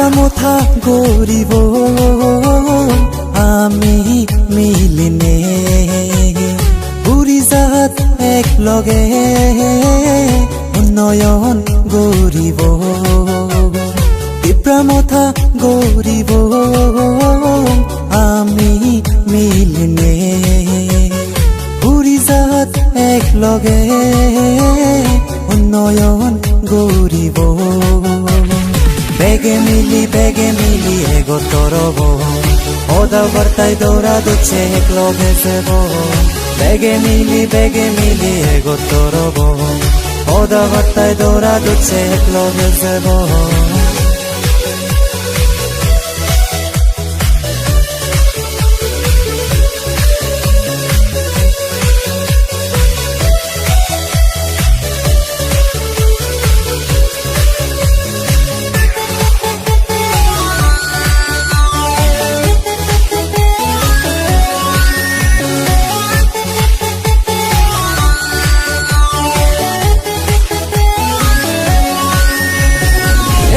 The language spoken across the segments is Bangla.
পিপ্রামথা গরিব আমি মিলিনে বুড়িজাত এক লগে উন্নয়ন গরিব পিপ্রামথা গরিব আমি মিলিনে বুড়িজাত এক লগে উন্নয়ন গরিব বেগে মিলি এগোতরব ওদা বার্তায় দৌড়া দুচ্ছে এক লগে সেব বেগে মিলি এগোতরব ওদা বার্তায় দৌড়া দুচ্ছে এক লগে সেব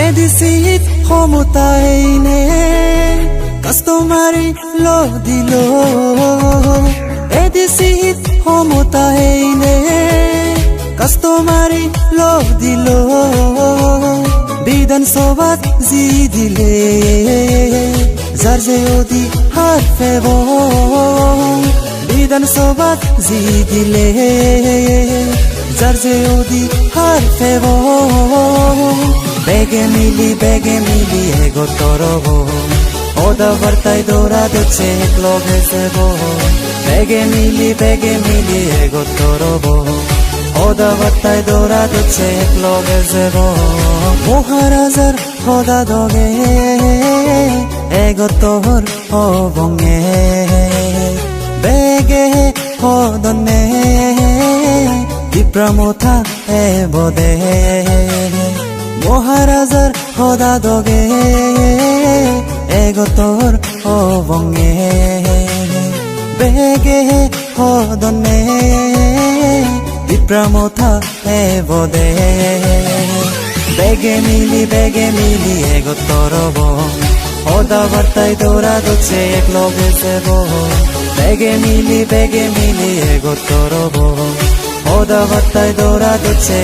এদিসিত ক্ষমতাইনে কাস্টমারি লো দিল এদিসিত ক্ষমতাইনে কাস্টমারি লো দিল বিধানসভাত জি দিলে যার যে অধিকার পেব বিধানসভাত জি দিলে যার যে অধিকার পেব বেগে মিলি এগোতরব ওদা বার্তায় দৌড়া দুচ্ছে এক লগে সেব বেগে মিলি এগোতরব ওদা বার্তায় দৌড়া দুচ্ছে এক লগে সেব মহারাজার সদা দগে এগোতর অবঙে বেগে সদনে পিপ্রামথা এবদে মহারাজার সদা দগে এগোতর অবঙে বেগে সদনে পিপ্রামথা এবদে বেগে মিলি এগোতরব ওদা বার্তায় দৌড়া দুচ্ছে এক লগে সেব বেগে মিলি এগোতরব ওদা বার্তায় দৌড়া দুচ্ছে